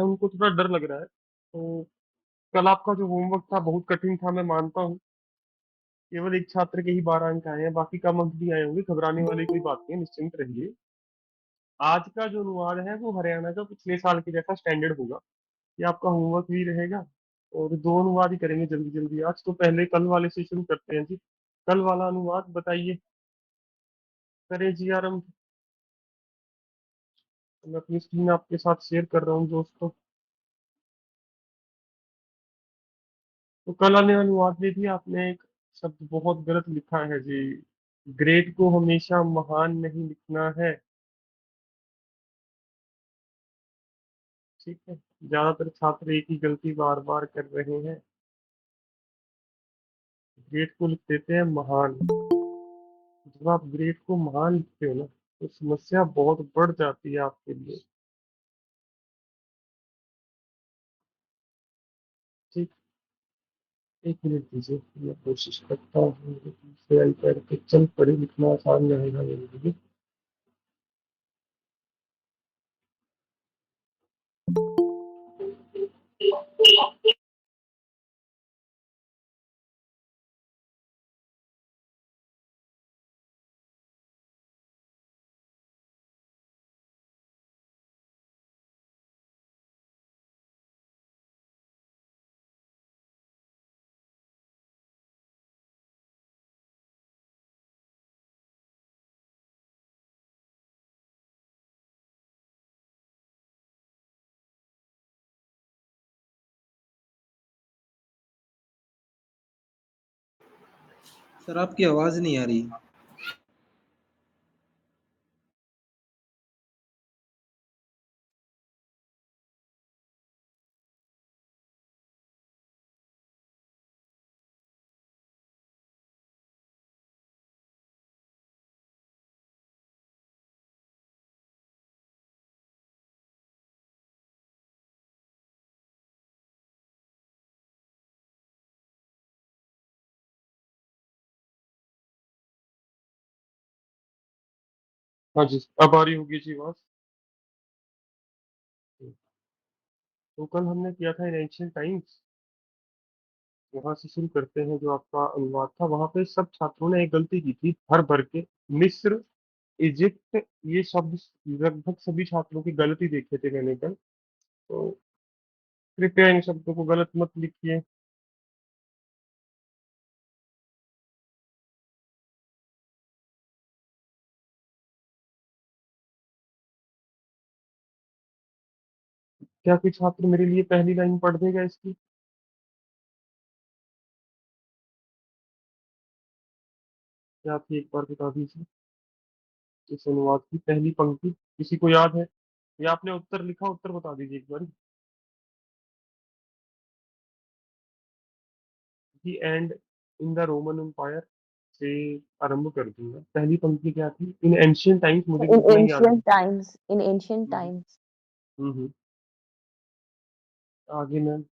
उनको थोड़ा डर लग रहा है। तो कल आपका जो होमवर्क था बहुत कठिन था, मैं मानता हूँ। केवल एक छात्र के ही 12 अंक आए हैं, बाकी कम अंक भी आए होंगे, घबराने वाली कोई बात नहीं है, निश्चिंत रहिए। आज का जो अनुवाद है वो हरियाणा का पिछले साल के जैसा स्टैंडर्ड होगा। ये आपका होमवर्क भी रहेगा। और दो अनुवाद ही करेंगे जल्दी जल्दी आज, तो पहले कल वाले से शुरू करते हैं जी। कल वाला अनुवाद बताइए। करें जी आरम्भ। मैं अपनी स्क्रीन आपके साथ शेयर कर रहा हूँ दोस्तों। तो कल वाले अनुवाद में भी आपने एक शब्द बहुत गलत लिखा है जी। ग्रेट को हमेशा महान नहीं लिखना है। ठीक है। ज्यादातर छात्र एक ही गलती बार बार कर रहे हैं। ग्रेट को लिख देते हैं महान। जब आप ग्रेट को महान लिखते हो ना, तो समस्या बहुत बढ़ जाती है आपके लिए। ठीक। एक मिनट दीजिए, मैं कोशिश करता हूँ दूसरे आईपैड पे चल पड़े, लिखना आसान रहेगा मेरे लिए। सर आपकी आवाज़ नहीं आ रही। हाँ जी, अब आ रही होगी जी आवाज। तो कल हमने किया था इन एंशियंट टाइम्स। वहां से शुरू करते हैं। जो आपका अनुवाद था वहां पे सब छात्रों ने एक गलती की थी भर भर के। मिस्र, इजिप्ट, ये शब्द लगभग सभी छात्रों की गलती देखे थे मैंने कल। तो कृपया इन शब्दों को गलत मत लिखिए। क्या कोई छात्र मेरे लिए पहली लाइन पढ़ देगा इसकी? क्या थी एक बार बता दीजिए। इस अनुवाद की पहली पंक्ति किसी को याद है? या आपने उत्तर लिखा, उत्तर बता दीजिए एक बार। The end in the Roman empire से आरंभ कर दूंगा। पहली पंक्ति क्या थी? इन एंशियंट टाइम्स, मुझे भी In उतना ही याद है। ancient times, in ancient hmm. times, hmm. आगे ma'am.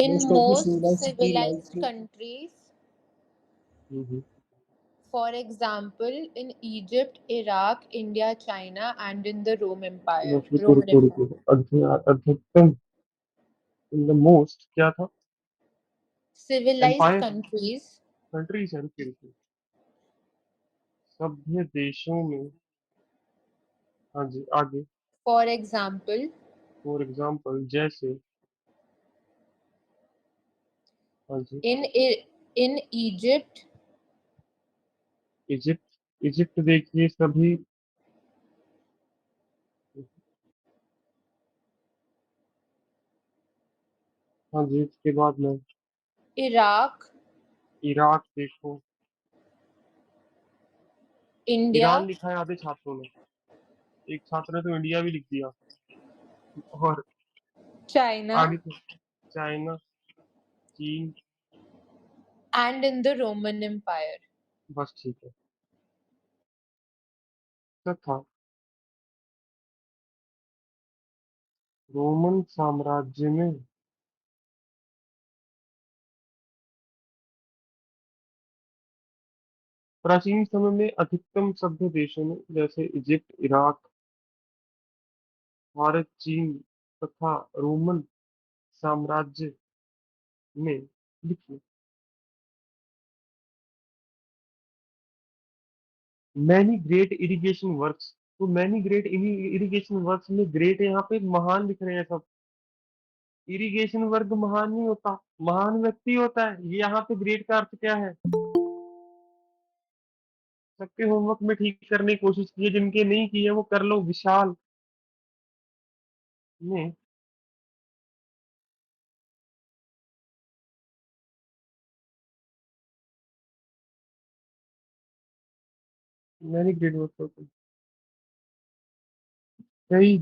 In most of the most civilized civilized like countries, hmm. for example, in Egypt, Iraq, India, China, and in the Rome Empire. बस रुको Roman रुको Empire. रुको। अधिकतम in the most क्या था? Civilized empire. countries, countries है, रुकिए रुकिए। सभ्य देशों में। हाँ जी, आगे। for example, फॉर एग्जाम्पल, जैसे। हाँ जी। in Egypt, Egypt. इजिप्ट देखिए सभी। हाँ जी, इसके बाद में Iraq, इराक देखो। ईरान India, लिखा है आधे छात्रों ने। एक छात्र ने तो इंडिया भी लिख दिया। और China, आगे तो चाइना, चीन। and in the Roman Empire. बस ठीक है। तथा रोमन साम्राज्य में प्राचीन समय में अधिकतम सभ्य देशों में, जैसे इजिप्ट, इराक, भारत, चीन तथा रोमन साम्राज्य में? लिखिए। Many great irrigation works. तो मैनी ग्रेट इरिगेशन वर्क्स में ग्रेट यहाँ पे महान लिख रहे हैं सब। इरिगेशन वर्ग महान नहीं होता, महान व्यक्ति होता है। ये यहाँ पे ग्रेट का अर्थ क्या है? सबके होमवर्क में ठीक करने की कोशिश की है, जिनके नहीं किए वो कर लो। विशाल में मैनी ग्रेट वर्क होता है। कई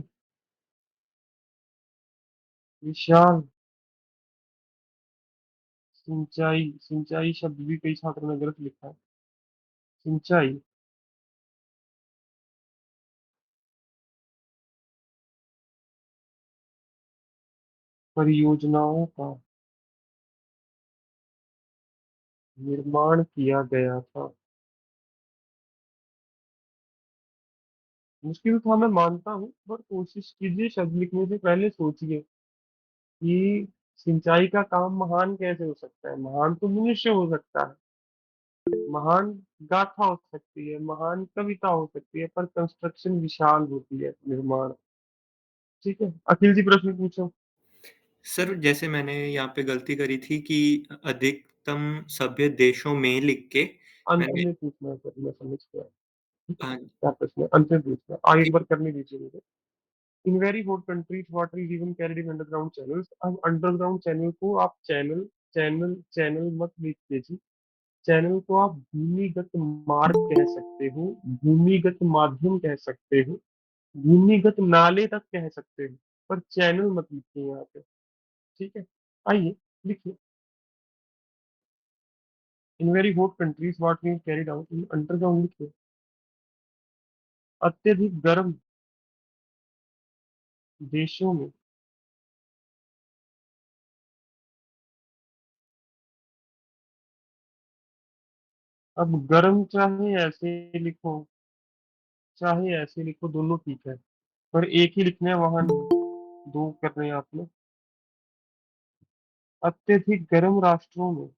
विशाल सिंचाई, सिंचाई शब्द भी कई छात्रों ने गलत लिखा है। सिंचाई परियोजनाओं का निर्माण किया गया था। मुश्किल था, मैं मानता हूँ, पर कोशिश कीजिए, शब्द लिखने से पहले सोचिए कि सिंचाई का काम महान कैसे हो सकता है। महान तो मनुष्य हो सकता है, महान गाथा हो सकती है, महान कविता हो सकती है, पर कंस्ट्रक्शन विशाल होती है, निर्माण। ठीक है, अखिल जी प्रश्न पूछो। सर जैसे मैंने यहाँ पे गलती करी थी कि अधिकतम सभ्य देशों में लिख के अंत मैंने में पूछना है सर, मैं समझ गया। हाँ, क्या प्रश्न है? अंत में पूछना है। आगे एक ठीक। बार करने दीजिए मुझे। In very hot countries water is even carried in underground channels. अब अंडरग्राउंड चैनल को आप चैनल चैनल चैनल मत लिख दीजिए। चैनल को आप भूमिगत मार्ग कह सकते हो, भूमिगत माध्यम कह सकते हो, भूमिगत नाले तक कह सकते हो, पर चैनल मत लिखिए यहाँ पे। ठीक है, आइए लिखिए। In very hot countries water is carried out in underground. लिखिए। अत्यधिक गर्म देशों में। अब गर्म चाहे ऐसे लिखो, चाहे ऐसे लिखो, दोनों ठीक है, पर एक ही लिखना है, वहां नहीं। दो कर रहे हैं आपने। अत्यधिक गर्म राष्ट्रों में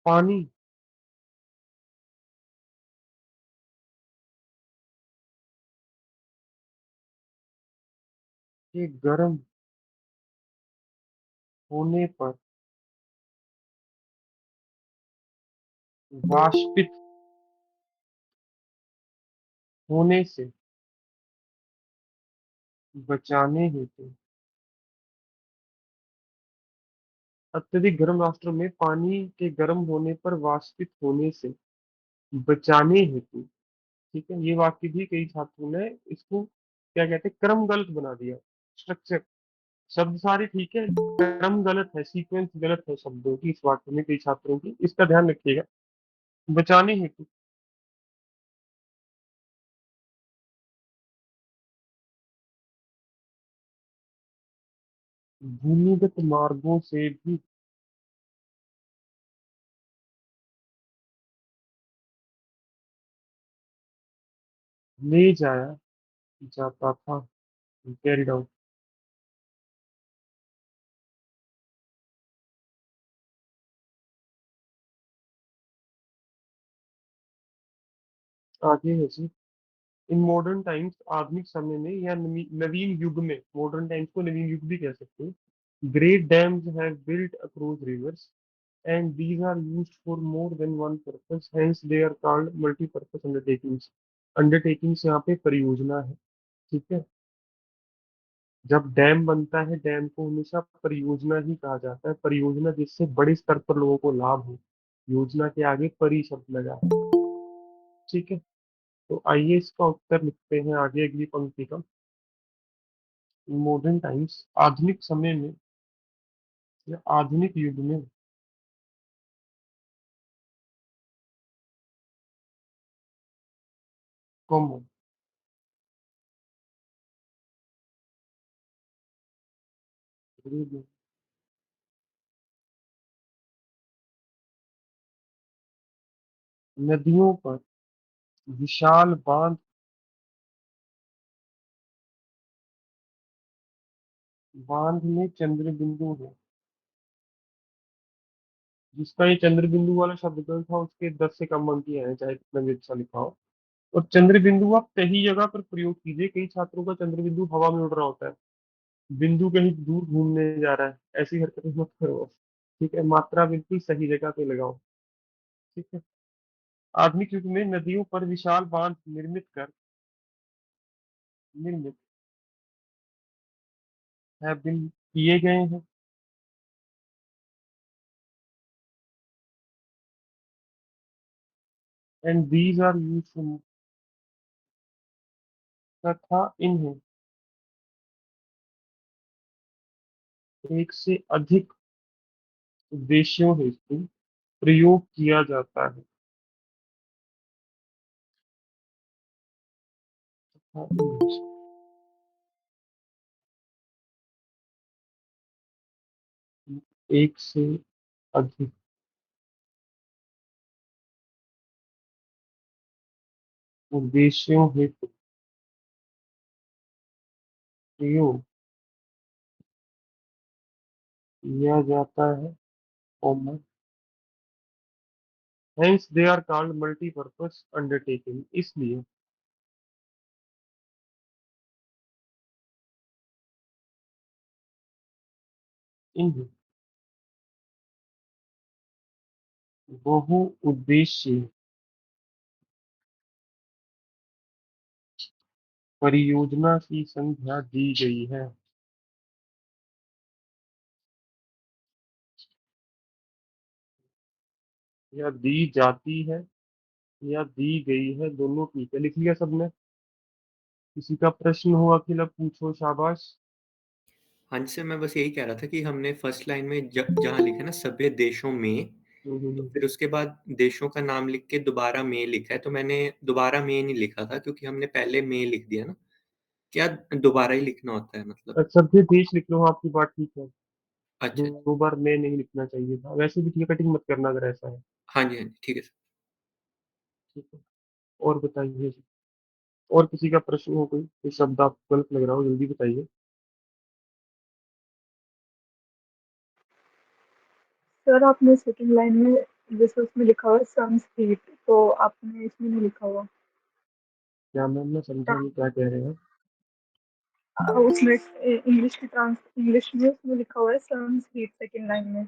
पानी के गर्म होने पर वाष्पित होने से बचाने हेतु। अत्यधिक गर्म राष्ट्रों में पानी के गर्म होने पर वाष्पित होने से बचाने हेतु। ठीक है, ये वाक्य भी कई छात्रों ने इसको क्या कहते हैं, क्रम गलत बना दिया। स्ट्रक्चर, शब्द सारे ठीक है, क्रम गलत है, सीक्वेंस गलत है शब्दों की इस वाक्य में कई छात्रों की, इसका ध्यान रखिएगा। बचाने हेतु। भूमिगत मार्गों से भी ले जाया जाता था। Carried out. आगे है जी। इन मॉडर्न टाइम्स, आधुनिक समय में या नवीन युग में, मॉडर्न टाइम्स को नवीन युग भी कह सकते हैं, great dams have built across reverse and these are used for more than one purpose, hence they are called multi-purpose undertakings। Undertakings यहाँ पे परियोजना है। ठीक है, जब डैम बनता है, डैम को हमेशा परियोजना ही कहा जाता है, परियोजना जिससे बड़े स्तर पर लोगों को लाभ हो। योजना के आगे परि शब्द लगा है। ठीक है, तो आइए इसका उत्तर लिखते हैं आगे अगली पंक्ति का। मॉडर्न टाइम्स, आधुनिक समय में या आधुनिक युग में, कॉमन। नदियों पर विशाल बांध, बांध में चंद्र बिंदु है। जिसका ये चंद्र बिंदु वाला शब्द था उसके 10 से कम अंक ही आए, चाहे कितना भी अच्छा लिखा हो। और चंद्र बिंदु आप सही जगह पर प्रयोग कीजिए। कई छात्रों का चंद्र बिंदु हवा में उड़ रहा होता है, बिंदु कहीं दूर घूमने जा रहा है, ऐसी हरकतें मत करो। ठीक है, मात्रा बिल्कुल सही जगह पे लगाओ। ठीक है। आधुनिक युग में नदियों पर विशाल बांध निर्मित है बिन किए गए हैं। एंड दीज आर यूजफुल, तथा इन्हें एक से अधिक उद्देश्यों हेतु प्रयोग किया जाता है। तथा इन्हें एक से अधिक उद्देश्यों हेतु प्रयोग किया जाता है। Hence they are called multi-purpose undertaking। इसलिए इन्हें बहुउद्देशीय परियोजना की संज्ञा दी गई है। या दी जाती है या दी गई है, दोनों ठीक है। लिख लिया सबने? किसी का प्रश्न हो अखिल, अब पूछो, शाबाश। हाँ जी सर, मैं बस यही कह रहा था कि हमने फर्स्ट लाइन में जहाँ लिखा ना सभ्य देशों में, तो हम्म। फिर उसके बाद देशों का नाम लिख के दोबारा में लिखा है, तो मैंने दोबारा में नहीं लिखा था क्योंकि हमने पहले में लिख दिया ना। क्या दोबारा ही लिखना होता है मतलब? सभ्य देश लिख लो, हाँ, आपकी बात ठीक है। अच्छा, दो बार मैं नहीं लिखना चाहिए था, वैसे भी ठीक है, कटिंग मत करना अगर ऐसा है। हाँ जी, हाँ जी, ठीक है सर। ठीक है। और बताइए, और किसी का प्रश्न हो, कोई शब्द आपको गलत लग रहा हो, जल्दी बताइए। सर आपने सेकंड लाइन में जैसे उसमें लिखा हुआ है संस्कृत, तो आपने इसमें नहीं लिखा हुआ। क्या मैम, मैं समझा नहीं क्या कह रहे हैं। उसमें इंग्लिश में उसमें लिखा हुआ है संस्कृत सेकंड लाइन में,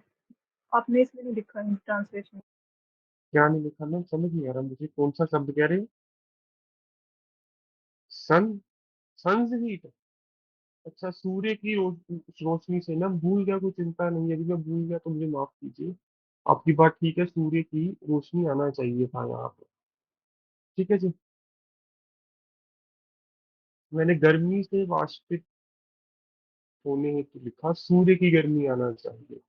आपने इसमें नहीं लिखा है ट्रांसलेशन। क्या नहीं लिखा मैम, समझ नहीं आ रहा मुझे, कौन सा शब्द कह रहे हो? सन, सनहीट? अच्छा, सूर्य की रोशनी से ना, भूल गया, कोई चिंता नहीं है, यदि मैं भूल गया तो मुझे माफ कीजिए। आपकी बात ठीक है, सूर्य की रोशनी आना चाहिए था यहाँ पे। ठीक है जी। मैंने गर्मी से वाष्पित होने हेतु लिखा, सूर्य की गर्मी आना चाहिए।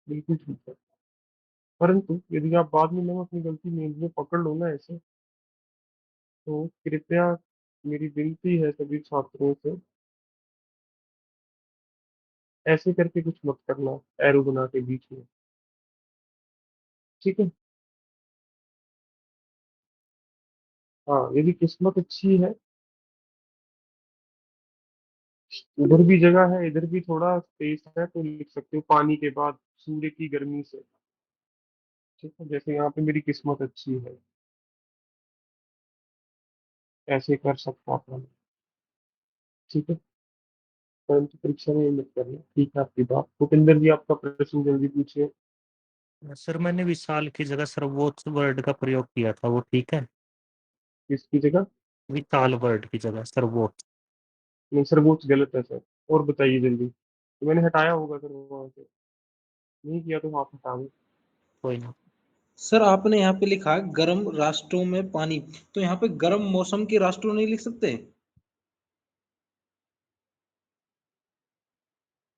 बिल्कुल ठीक है। परंतु यदि आप बाद में मैं अपनी गलती में पकड़ लो ना ऐसे, तो कृपया, मेरी विनती है सभी छात्रों से, ऐसे करके कुछ मत करना एरो बना के बीच में। ठीक है। हाँ, यदि किस्मत अच्छी है, उधर भी जगह है, इधर भी थोड़ा स्पेस है, तो लिख सकते हो पानी के बाद सूर्य की गर्मी से। ठीक है, जैसे यहाँ पे मेरी किस्मत अच्छी है, ऐसे कर सकता था मैं। ठीक है। परंतु परीक्षा में ये मत करना। ठीक है, आपकी बात। भूपेंद्र जी, आपका प्रश्न जल्दी पूछिए। सर मैंने विशाल की जगह सर्वोच्च वर्ड का प्रयोग किया था, वो ठीक है? किसकी जगह? विशाल वर्ड की जगह सर्वोच्च। नहीं सर, वो गलत है सर। और बताइए जल्दी, तो मैंने हटाया होगा सर वहां से, नहीं किया तो आप हटा दो। कोई ना। सर आपने यहाँ पे लिखा है गर्म राष्ट्रों में पानी, तो यहाँ पे गर्म मौसम के राष्ट्रों नहीं लिख सकते?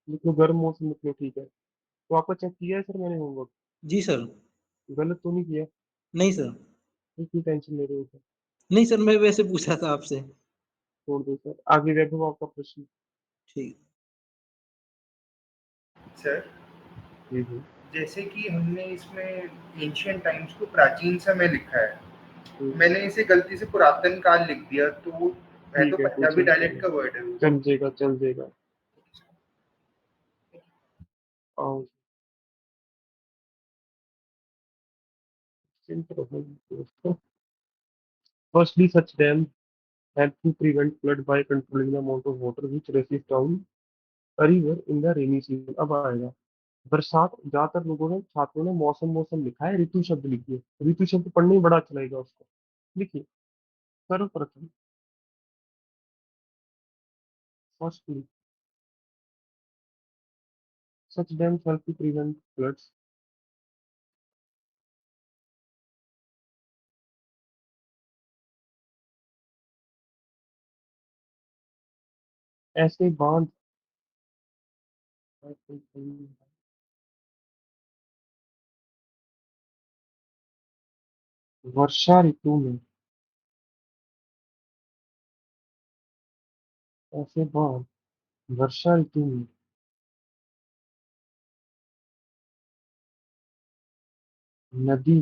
लिखो गर्म मौसम, लिखो, ठीक है। तो आपका चेक किया है सर मैंने होमवर्क? जी सर। गलत तो नहीं किया? नहीं सर। इतनी टेंशन ले रहे हो सर? नहीं सर, मैं वैसे पूछा था आपसे। छोड़ दो सर, आगे वैभव आपका प्रश्न। ठीक। सर, जी जी। जैसे कि हमने इसमें एंशियंट टाइम्स को प्राचीन समय लिखा है, मैंने इसे गलती से पुरातन काल लिख दिया, तो है तो ठीक है, कोई पंजाबी चिंता डायलेक्ट नहीं, का वर्ड है वो। चल जाएगा, चल जाएगा। और चिंता रहो दोस्तों। Firstly, such dams help to prevent flood by controlling the amount of water which rushes down a river in the rainy season। अब आएगा बरसात। ज्यादातर लोगों ने, छात्रों ने मौसम मौसम लिखा है, ऋतु शब्द लिखिए। ऋतु शब्द पढ़ने में बड़ा अच्छा लगेगा उसको। लिखिए सर्वप्रथम। Firstly, such dams help to prevent floods. ऐसे बांध वर्षा ऋतु में, ऐसे बांध वर्षा ऋतु में नदी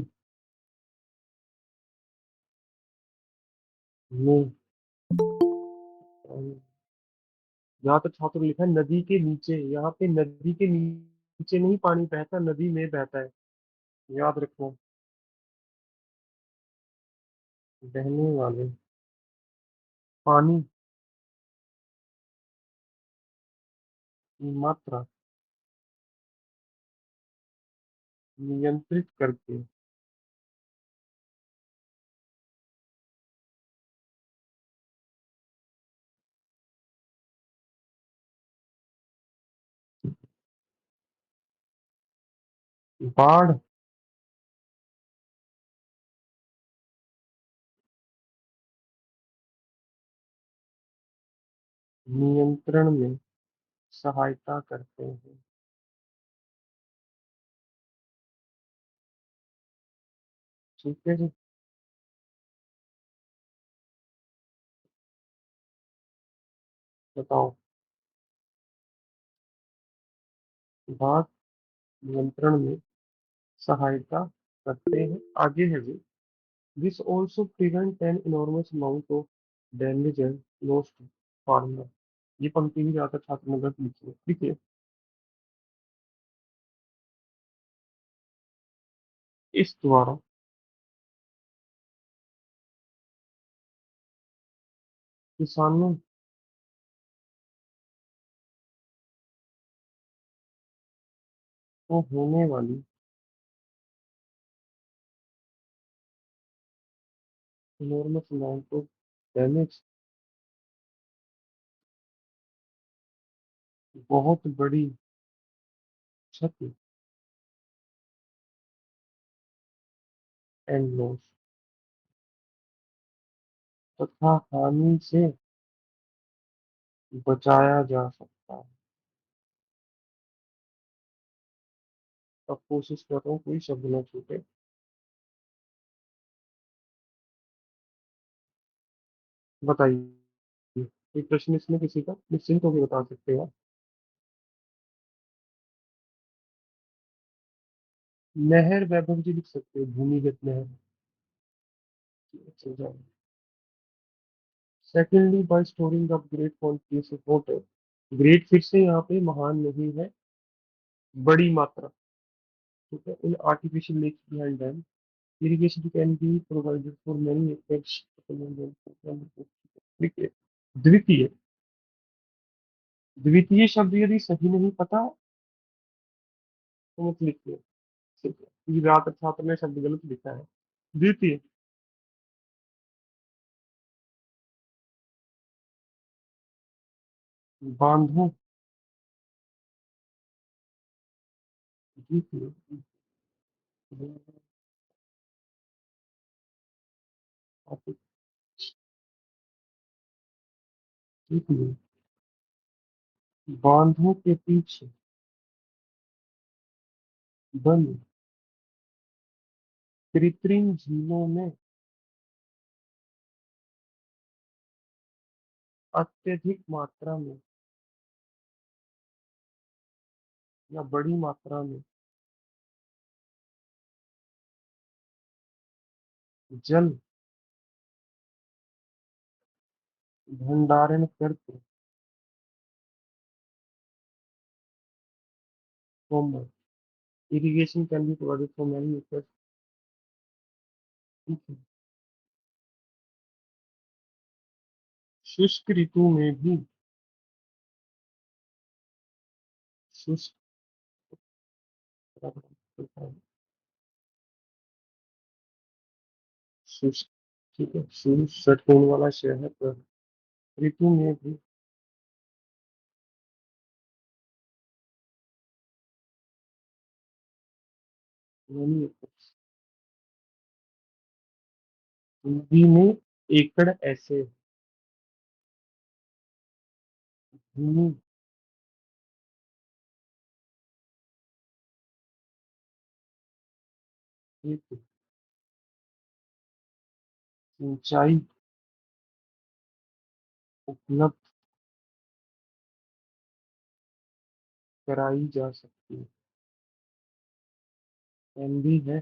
में, यहाँ पे छात्र ने लिखा है नदी के नीचे। यहाँ पे नदी के नीचे नहीं पानी बहता, नदी में बहता है, याद रखो। बहने वाले पानी की मात्रा नियंत्रित करके बाढ़ नियंत्रण में सहायता करते हैं। ठीक है जी। बताओ। बाढ़ नियंत्रण में सहायता करते हैं, आगे है जी। This also prevent an enormous amount of damage and loss to farmer. ये पंक्ति भी ज्यादा छात्र ने गलत लिखी है, ठीक है। इस द्वारा किसानों को होने वाली इनॉर्मस अमाउंट ऑफ डैमेज, बहुत बड़ी क्षति एंड लॉस, तथा हानि से बचाया जा सकता है। अब कोशिश कर रहा हूँ कोई शब्द न छूटे। बताइए, कोई प्रश्न इसमें किसी का? निश्चिंत होकर बता सकते हैं आप। नहर वैभव जी लिख सकते हो, भूमिगत नहर। Secondly, bye storing up great quantities of water. Great फिर से यहाँ पे महान नहीं है, बड़ी मात्रा। ठीक है, in artificial lakes behind dam irrigation can be provided for many acres। ठीक है। द्वितीय, द्वितीय शब्द यदि सही नहीं पता तो मत लिखिए। ठीक है, क्योंकि ज्यादातर छात्र ने शब्द गलत लिखा है। द्वितीय, बांधों, द्वितीय, द्वितीय बांधों के पीछे बनी कृत्रिम झीलों में अत्यधिक मात्रा में या बड़ी मात्रा में जल भंडारण करके from irrigation can be provided for many acres. ठीक है। शुष्क ऋतु में भी शुष्क शुष्क ठीक है, शुष्क षटकोण वाला शहर पर ऋतु में भी many acres। हिंदी में एकड़ ऐसे भूमि हेतु सिंचाई उपलब्ध कराई जा सकती है। एमबी है।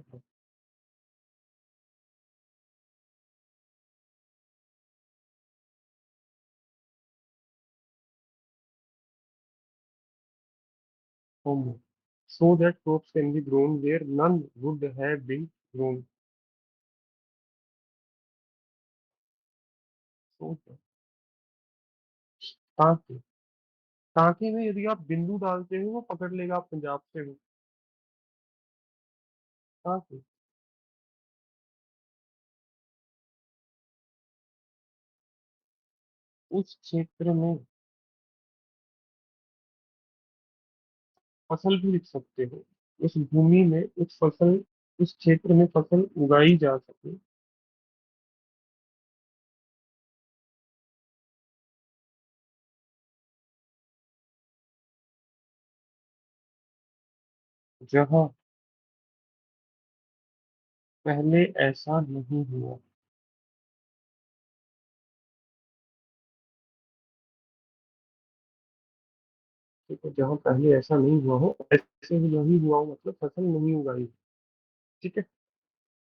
Home, so that crops can be grown where none would have been grown। So that ताकि ताकि में यदि आप बिंदु डालते हो वो पकड़ लेगा आप पंजाब से हो। ताकि उस क्षेत्र में फसल भी लिख सकते हो। उस भूमि में उस फसल उस क्षेत्र में फसल उगाई जा सके। जहाँ पहले ऐसा नहीं हुआ। ठीक है, जहाँ पहले ऐसा नहीं हुआ हो, ऐसे ही नहीं हुआ हो मतलब फसल नहीं उगाई। ठीक है,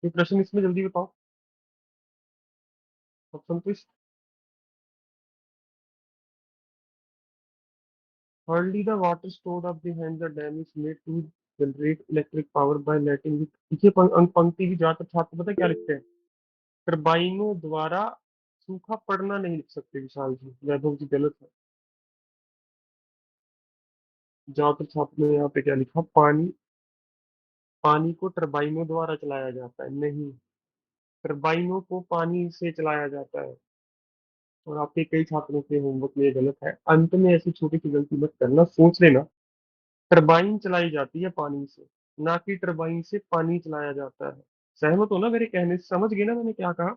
ये प्रश्न इसमें जल्दी बताओ। सब संतुष्ट। Hardly the water stored up behind the dam is made to generate electric power by letting it। पीछे पंक्ति की ज्यादातर छात्र पता है क्या लिखते हैं? टरबाइनों द्वारा सूखा पड़ना नहीं लिख सकते विशाल जी, वैभव जी गलत है। ज्यादातर छात्र ने यहाँ पे क्या लिखा? पानी पानी को टरबाइनों द्वारा चलाया जाता है। नहीं, टरबाइनों को पानी से चलाया जाता है। और आपके कई छात्रों के होमवर्क में ये गलत है। अंत में ऐसी छोटी सी गलती मत करना, सोच लेना। टरबाइन चलाई जाती है पानी से, ना कि टरबाइन से पानी चलाया जाता है। सहमत हो ना मेरे कहने से? समझ गए ना मैंने क्या कहा?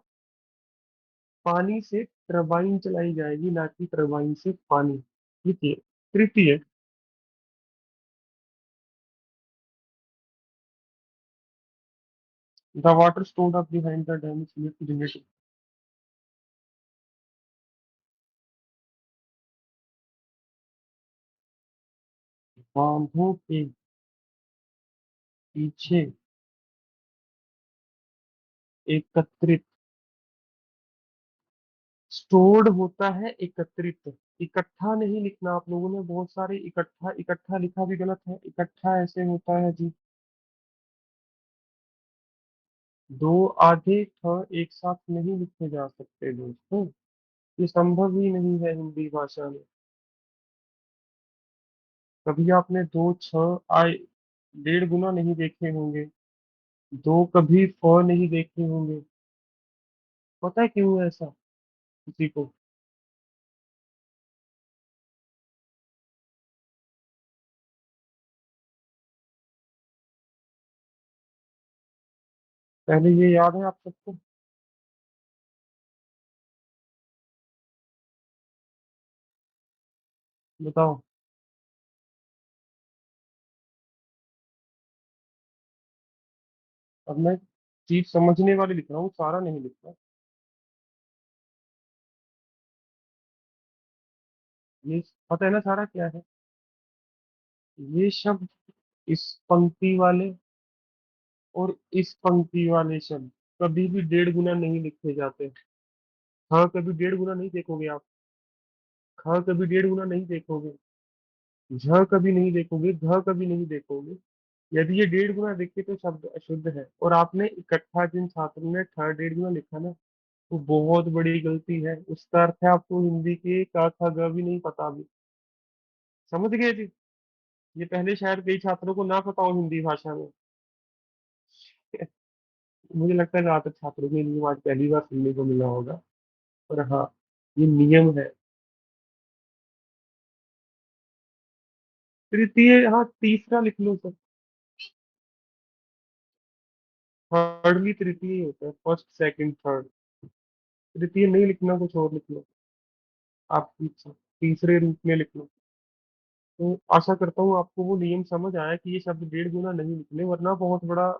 पानी से टरबाइन चलाई जाएगी, ना कि टरबाइन से पानी। द्वितीय तृतीय the water stored up behind the dam is used to generate. बांधों के पीछे एकत्रित। स्टोर्ड होता है एकत्रित, इकट्ठा नहीं लिखना। आप लोगों ने बहुत सारे इकट्ठा इकट्ठा लिखा भी गलत है। इकट्ठा ऐसे होता है जी, दो आधे ठ एक साथ नहीं लिखे जा सकते दोस्तों, ये संभव ही नहीं है हिंदी भाषा में। कभी आपने दो छ आए डेढ़ गुना नहीं देखे होंगे, दो कभी फ नहीं देखे होंगे। पता है क्यों है ऐसा किसी को? पहले ये याद है आप सबको? बताओ। अब मैं चीज समझने वाली लिख रहा हूँ, सारा नहीं लिख रहा। ये पता है ना सारा क्या है? ये शब्द, इस पंक्ति वाले और इस पंक्ति वाले शब्द, कभी भी 1.5 गुना नहीं लिखे जाते। हाँ, कभी 1.5 गुना नहीं देखोगे आप। हाँ, कभी 1.5 गुना नहीं देखोगे। झ कभी नहीं देखोगे, घ कभी नहीं देखोगे। यदि ये 1.5 गुना देखे तो शब्द अशुद्ध है। और आपने इकट्ठा जिन छात्रों ने 1.5 गुना लिखा ना, वो बहुत बड़ी गलती है। उसका अर्थ है आपको हिंदी के क ख ग भी नहीं पता अभी। समझ गए जी? ये पहले शायद कई छात्रों को ना पता हो हिंदी भाषा में। मुझे लगता है ज्यादातर छात्रों को ये नियम आज पहली बार सुनने को मिला होगा। पर हाँ, ये नियम है। तृतीय, हाँ तीसरा लिख लो सर। थर्डली तृतीय ही होता है, फर्स्ट सेकंड थर्ड। तृतीय नहीं लिखना, कुछ और लिख लो। आप तीसरे रूप में लिख लो। तो आशा करता हूँ आपको वो नियम समझ आया कि ये शब्द 1.5 गुना नहीं लिखने, वरना बहुत बड़ा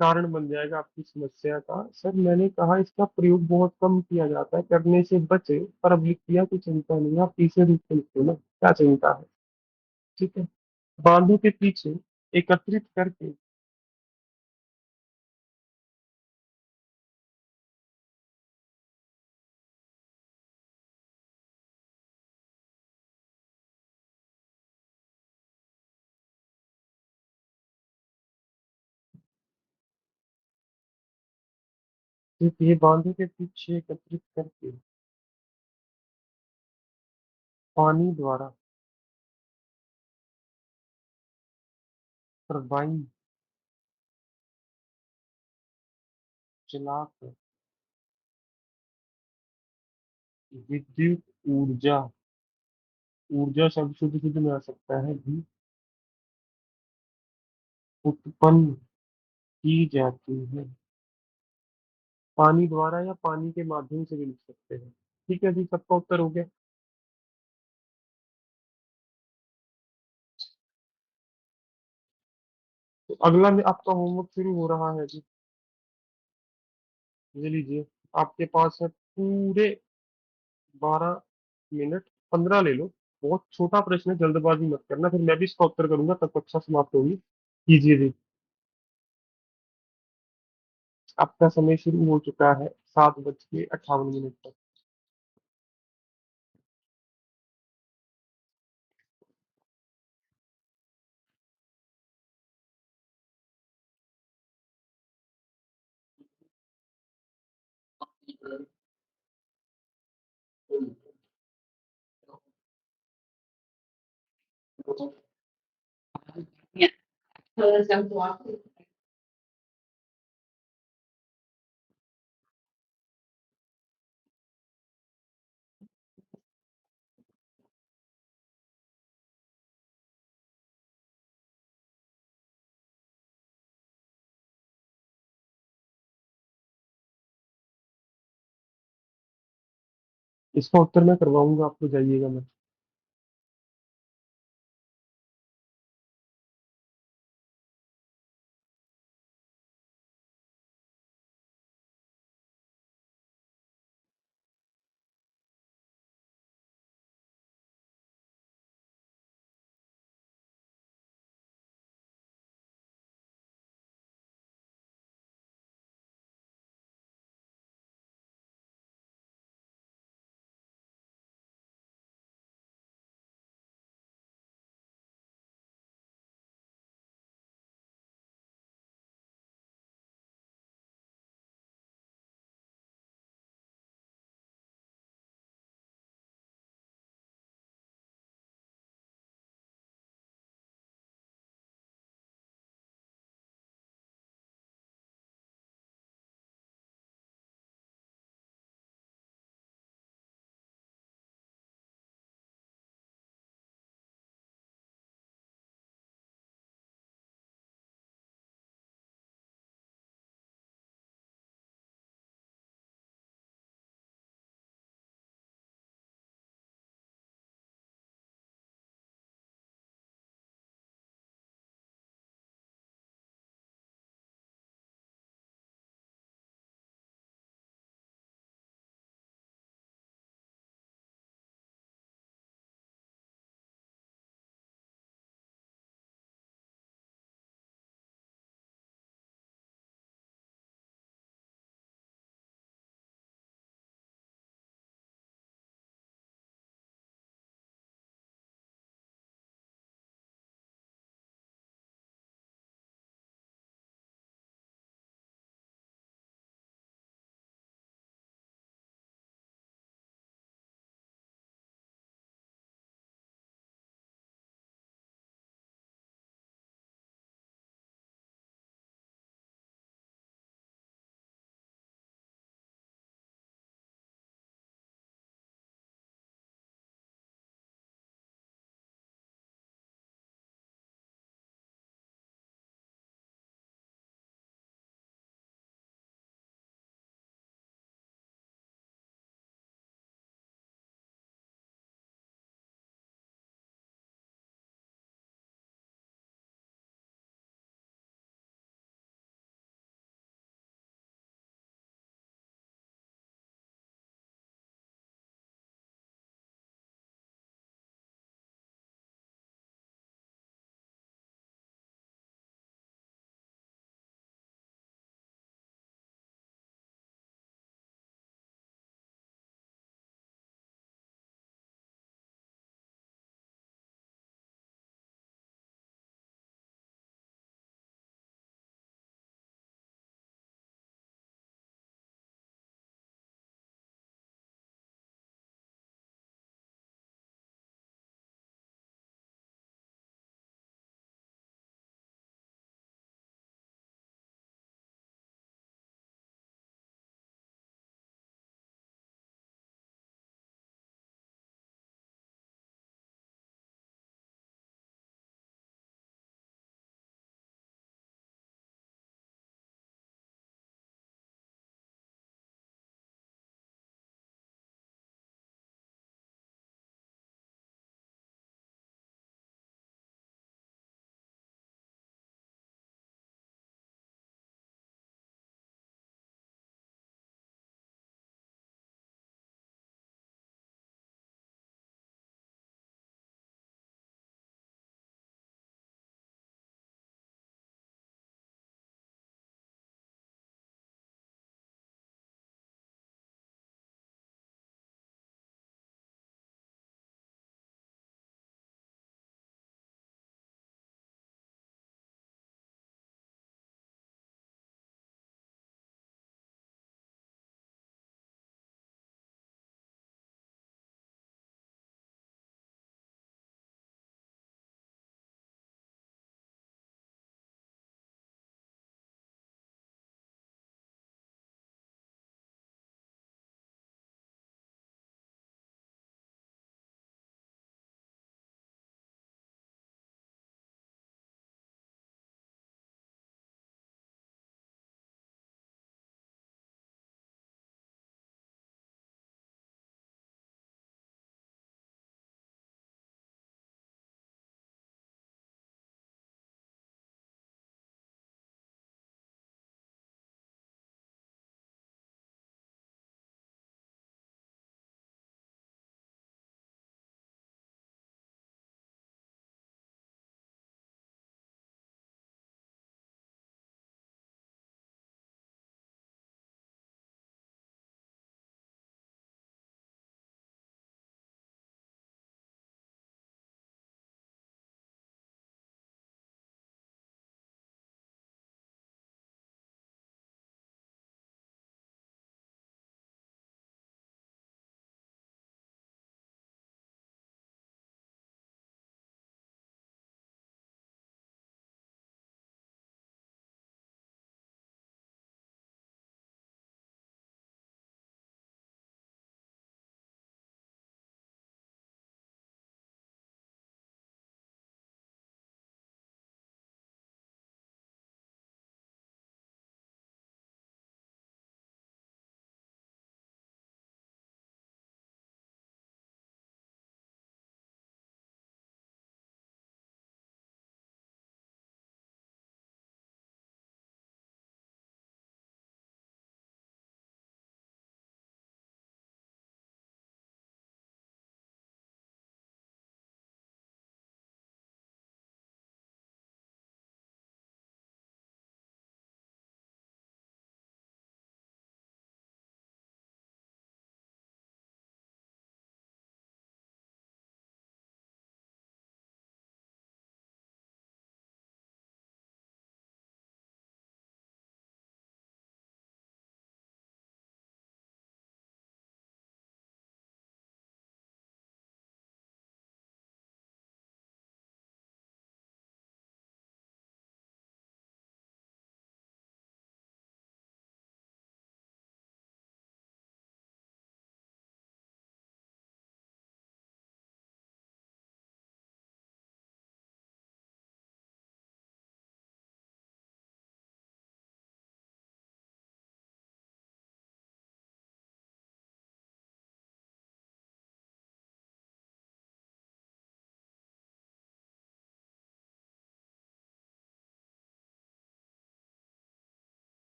कारण बन जाएगा आपकी समस्या का। सर मैंने कहा इसका प्रयोग बहुत कम किया जाता है, करने से बचे, पर अब लिख दिया कोई चिंता नहीं। आप तीसरे रूप में लिखो ना, क्या चिंता है। ठीक है। बांधों के पीछे एकत्रित करके। ठीक है, ये बांधों के पीछे एकत्रित करके पानी द्वारा टरबाइन चलाकर विद्युत ऊर्जा, ऊर्जा शब्द शुद्ध शुद्ध में आ सकता है भी, उत्पन्न की जाती है। पानी द्वारा या पानी के माध्यम से भी लिख सकते हैं। ठीक है जी, सबका उत्तर हो गया। तो अगला में आपका होमवर्क शुरू हो रहा है जी। ये लीजिए, आपके पास है पूरे 12 मिनट, 15 ले लो। बहुत छोटा प्रश्न है, जल्दबाजी मत करना, फिर मैं भी इसका उत्तर करूंगा, तब कक्षा समाप्त होगी। कीजिए जी। आपका समय शुरू हो चुका है, 7:58 तक। इसका उत्तर मैं करवाऊंगा आपको, जाइएगा मैं।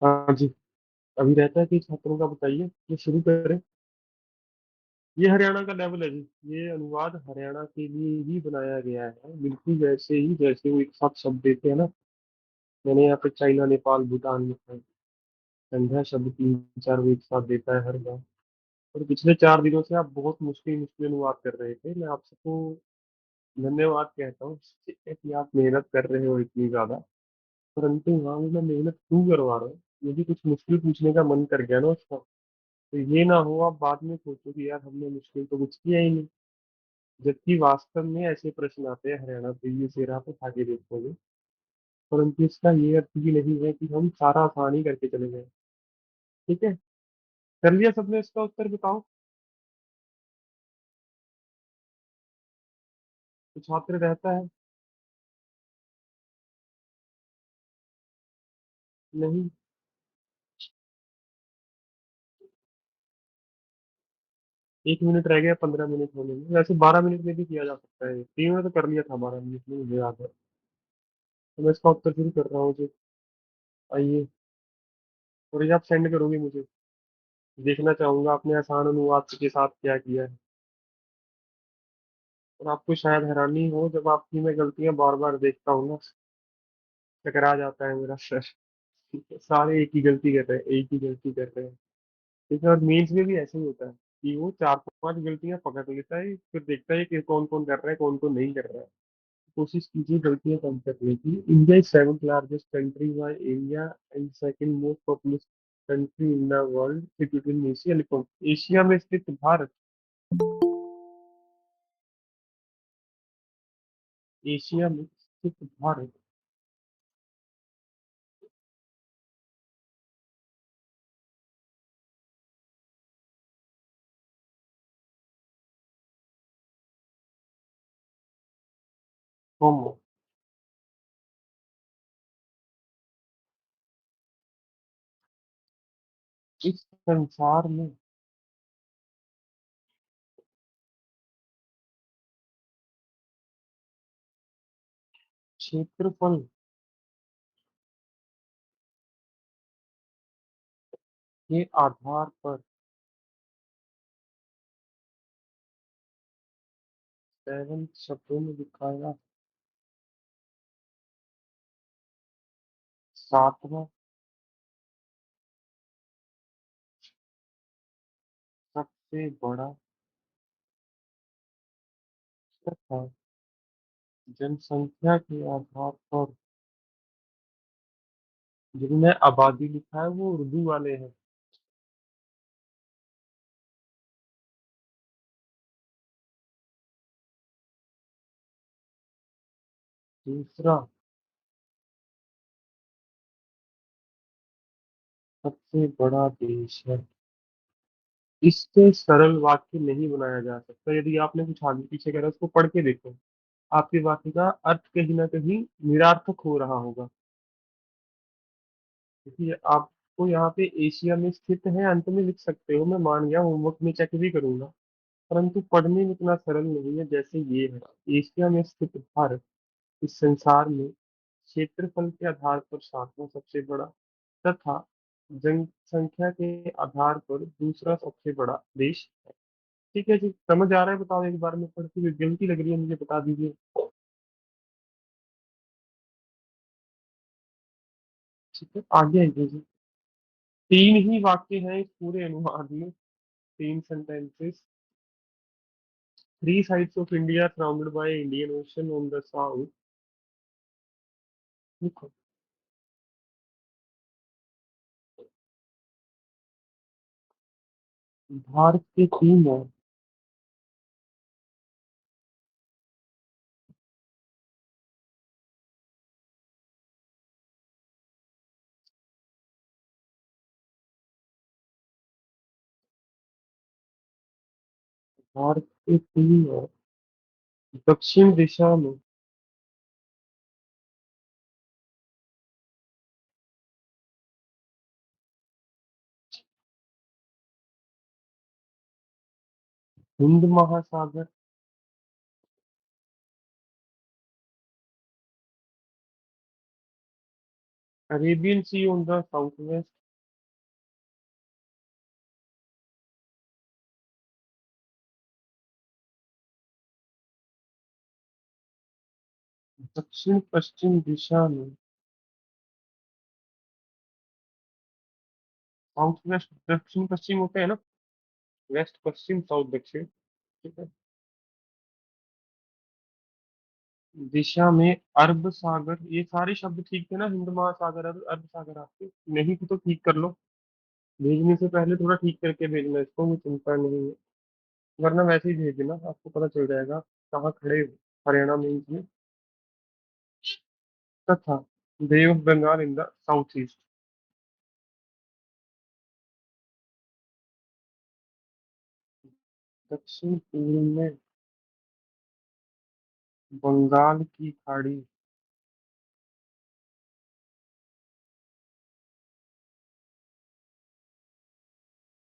हाँ जी, अभी रहता है कि छात्रों का बताइए, ये शुरू करें। ये हरियाणा का लेवल है जी। ये अनुवाद हरियाणा के लिए ही बनाया गया है, बिल्कुल वैसे ही जैसे वो एक साथ शब्द देते हैं ना। मैंने यहाँ पे चाइना, नेपाल, भूटान लिखा है। संध्या शब्द 3 4 वो एक साथ देता है हर बार। और पिछले 4 दिनों से आप बहुत मुश्किल मुश्किल अनुवाद कर रहे थे। मैं आपसे तो धन्यवाद कहता हूँ कि आप मेहनत कर रहे हो इतनी ज्यादा। परंतु वहाँ भी मैं मेहनत क्यों करवा रहा हूँ? यदि कुछ मुश्किल पूछने का मन कर गया ना उसका, तो ये ना हो आप बाद में सोचो कि यार हमने मुश्किल तो कुछ किया ही नहीं। जबकि वास्तव में ऐसे प्रश्न आते हैं हरियाणा प्रीवियस ईयर आप उठा के देखोगे। परंतु इसका ये अर्थ भी नहीं है कि हम सारा आसानी करके चले गए। ठीक है, कर लिया सबने इसका उत्तर? बताओ। तो छात्र रहता है? नहीं। 1 मिनट रह गया 15 मिनट होने में। वैसे 12 मिनट में भी किया जा सकता है। 3 में तो कर लिया था 12 मिनट में, मुझे याद है। तो मैं इसका उत्तर शुरू कर रहा हूँ जी। आइए, और ये आप सेंड करोगे मुझे, देखना चाहूंगा आपने आसान अनुवाद के साथ क्या किया है। और आपको शायद हैरानी हो, जब आपकी मैं गलतियां बार बार देखता हूँ ना, टकरा जाता है मेरा सर। सारे एक ही गलती कर रहे हैं, एक ही गलती कर रहे हैं। ठीक है, और मेंस में भी ऐसे ही होता है कि वो 4 5 गलतियां पकड़ लेता है, फिर देखता है कि कौन कौन कर रहा है, कौन कौन नहीं कर रहा है। कोशिश कीजिए गलतियां कम करने की। India is 7th largest country by area and second most populous country in the world, situated in Asia. लिखो, एशिया में स्थित भारत। एशिया में स्थित भारत। कौन? इस संसार में क्षेत्रफल के आधार पर 7 शब्दों में दिखाया। 7वां सबसे बड़ा तथा जनसंख्या के आधार पर, जिनमें आबादी लिखा है वो उर्दू वाले हैं। दूसरा सबसे बड़ा देश है। इससे सरल वाक्य नहीं बनाया जा सकता। यदि आपने कुछ आगे पीछे करा उसको पढ़ के देखो, आपके वाक्य का अर्थ कहीं ना कहीं निरार्थक हो रहा होगा। देखिए, आपको यहाँ पे एशिया में स्थित है अंत में लिख सकते हो, मैं मान गया, होमवर्क में चेक भी करूंगा। परंतु पढ़ने में इतना सरल नहीं है जैसे ये है। एशिया में स्थित भारत इस संसार में क्षेत्रफल के आधार पर 7वां सबसे बड़ा तथा जनसंख्या के आधार पर दूसरा सबसे बड़ा देश है। ठीक है जी, समझ आ रहा है? बताओ, एक बार में पढ़ती हुई गलती लग रही है मुझे, बता दीजिए। ठीक है, आगे आइए जी। 3 ही वाक्य हैं इस पूरे अनुवाद में, 3 sentences. 3 sides of India are surrounded by Indian Ocean on the south। लिखो। भारत के 3 है। भारत के 3 है। दक्षिण दिशा में हिंद महासागर, Arabian sea on the south west. दक्षिण पश्चिम दिशा में, साउथ वेस्ट दक्षिण पश्चिम होते हैं ना, वेस्ट पश्चिम साउथ दक्षिण, ठीक है। दिशा में अरब सागर, ये सारे शब्द ठीक थे ना, हिंद महासागर, अरब अरब सागर, आपके नहीं थे तो ठीक कर लो। भेजने से पहले थोड़ा ठीक करके भेजना इसको, मुझे चिंता नहीं है, वरना वैसे ही भेज देना, आपको पता चल जाएगा कहाँ खड़े हो। हरियाणा में इसमें तथा bay of Bengal in the south east. दक्षिण पूर्व में बंगाल की खाड़ी,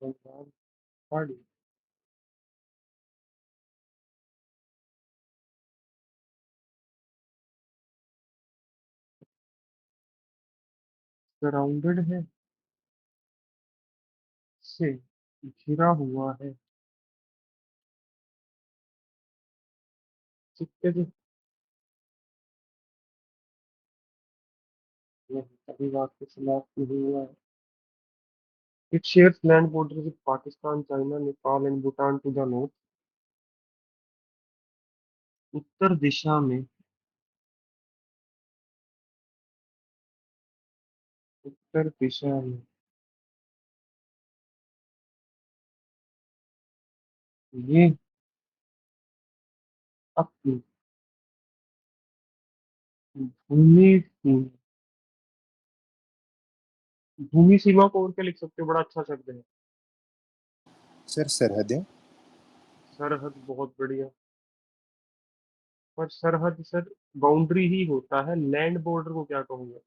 बंगाल खाड़ी, सराउंडेड है, से घिरा हुआ है, सिक्के से नहीं, अभी बात के खिलाफ नहीं हुआ है। It shares land border with Pakistan, China, Nepal and Bhutan to the north. उत्तर दिशा में, उत्तर दिशा में ये अपनी भूमि सीमा, भूमि सीमा को और क्या लिख सकते हो, बड़ा अच्छा शब्द है। सर सरहदें। सरहद, बहुत बढ़िया। पर सरहद सर बाउंड्री ही होता है, लैंड बॉर्डर को क्या कहूंगा,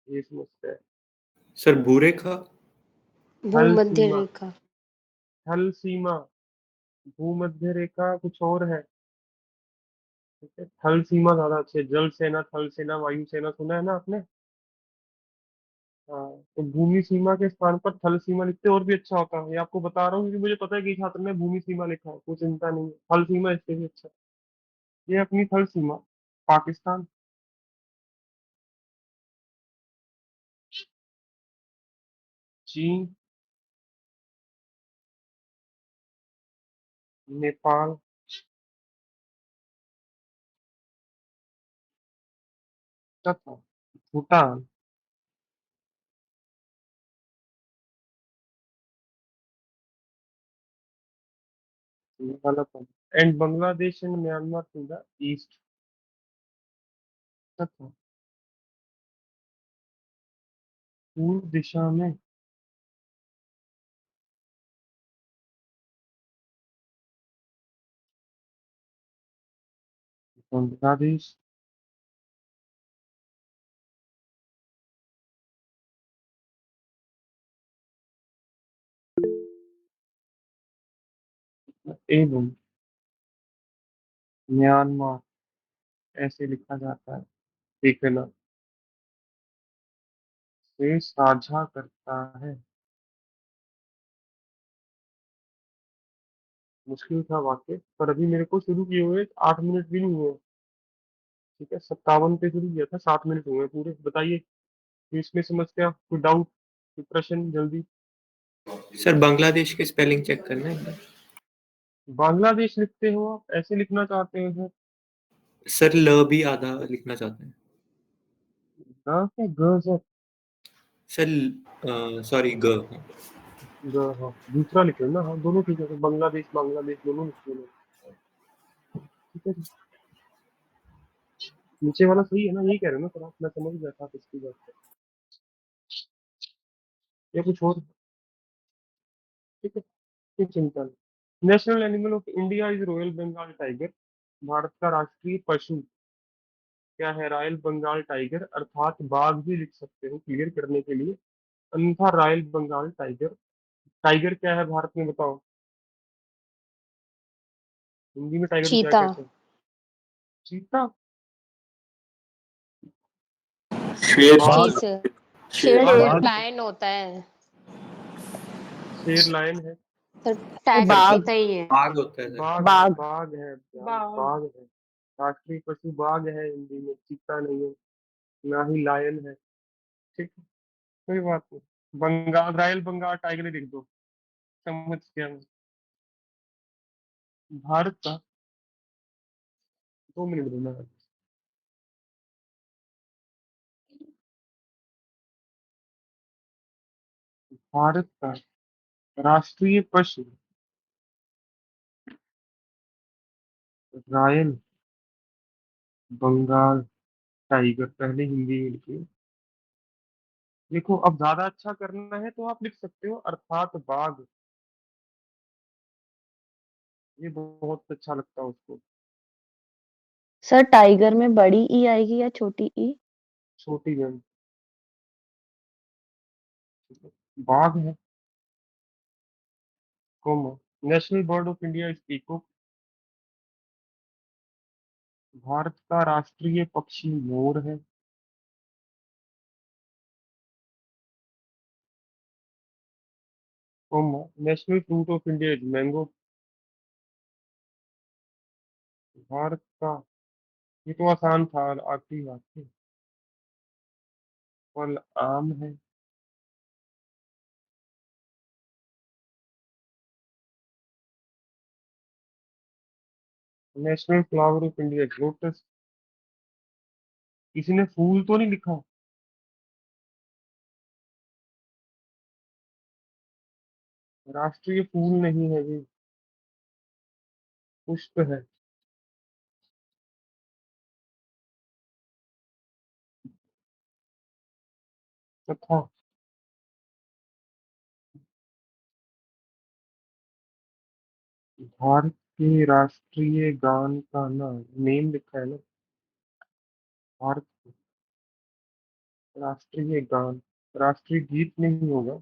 ये समझते हैं। सर भूरेखा। थल भूमध्य सीमा, रेखा। थल सीमा, भूमध्य रेखा कुछ और है, ठीक है। थल सीमा ज्यादा अच्छी है, जल सेना, थल सेना, वायु सेना, सुना है ना आपने। हाँ, तो भूमि सीमा के स्थान पर थल सीमा लिखते और भी अच्छा होता है, ये आपको बता रहा हूँ क्योंकि मुझे पता है कि छात्र ने भूमि सीमा लिखा है, कोई चिंता नहीं है, थल सीमा इससे भी अच्छा है। ये अपनी थल सीमा, पाकिस्तान, चीन, नेपाल, तथा भूटान, गलत है, and Bangladesh and Myanmar to the east, तथा पूर्व दिशा में बांग्लादेश, एवं म्यांमार, ऐसे लिखा जाता है, देखना, से साझा करता है। मुश्किल था वाक्य, पर अभी मेरे को शुरू किए हुए 8 मिनट भी नहीं हुए, ठीक है, 57 पे शुरू किया था, 7 मिनट हुए पूरे। बताइए, तो इसमें समस्या, कोई डाउट, कोई प्रश्न, जल्दी। सर बांग्लादेश के स्पेलिंग चेक करना है। बांग्लादेश लिखते हो आप, ऐसे लिखना चाहते हो सर? सर ल भी आधा लिखना चाहते हैं। ग के ग सर? सर सॉरी ग। ग, हाँ दूसरा लिख लो ना, हाँ दोनों ठीक है, तो बांग्लादेश बांग्लादेश दोनों लिख लो, ठीक है। नीचे वाला सही है ना, यही कह रहे हो ना सर आप, मैं समझ गया था आप इसकी बात से। या कुछ और, ठीक है, कोई चिंता नहीं। National animal of India is royal Bengal tiger. Bharat का राष्ट्रीय पशु क्या है? रॉयल बंगाल टाइगर, अर्थात बाघ भी लिख सकते हो क्लियर करने के लिए, अन्यथा रॉयल बंगाल टाइगर। टाइगर क्या है भारत में, बताओ, हिंदी में टाइगर को क्या चीता। कहते हैं? चीता? शेर बाघ जी सर। शेर बाघ शेर है, लायन होता है शेर लायन है, सर, टैक्स सर भी सही है। बाघ होता है सर। बाघ बाघ है, बाघ। बाघ है। राष्ट्रीय पशु बाघ है, हिंदी में चीता नहीं है, ना ही लायन है। ठीक है, कोई बात नहीं। बंगाल, रॉयल बंगाल टाइगर ही लिख दो, समझ गया मैं। भारत का, 2 मिनट देना। भारत का राष्ट्रीय पशु रॉयल बंगाल टाइगर, पहले हिंदी में लिखिए। देखो, अब ज्यादा अच्छा करना है तो आप लिख सकते हो अर्थात बाघ, ये बहुत अच्छा लगता है उसको। सर टाइगर में बड़ी ई आएगी या छोटी ई? छोटी गन, बाघ है, comma. National bird of India is peacock. Bharat का राष्ट्रीय पक्षी मोर है। Comma, national fruit of India is mango. Bharat का, ये तो आसान था, आखिरी बात थी। फल आम है। National flower of India is lotus. किसी ने फूल तो नहीं लिखा? राष्ट्रीय फूल नहीं है जी, पुष्प है। तथा भारत के राष्ट्रीय गान का नाम, नेम लिखा है ना, भारत के राष्ट्रीय गान, राष्ट्रीय गीत नहीं होगा,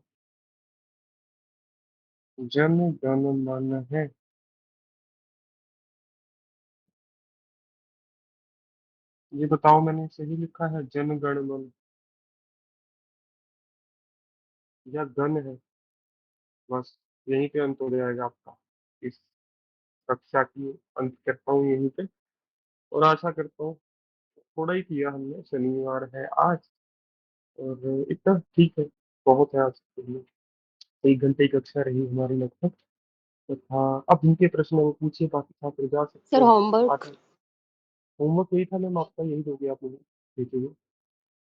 जन गण मन है। ये बताओ, मैंने सही लिखा है जन गण मन, या गण है? बस यहीं पे अंत हो जाएगा आपका। इस कक्षा की अंत करता हूँ यहीं पे, और आशा करता हूँ थोड़ा ही किया हमने, शनिवार है आज, और इतना ठीक है, बहुत है आज के लिए। 1 घंटे की कक्षा रही हमारी लगभग। तथा अब इनके प्रश्न वो पूछिए, बाकी छात्र जा सकते सर हैं। होमवर्क। होमवर्क यही था मैम आपका, यही दोगे आप मुझे भेजोगे?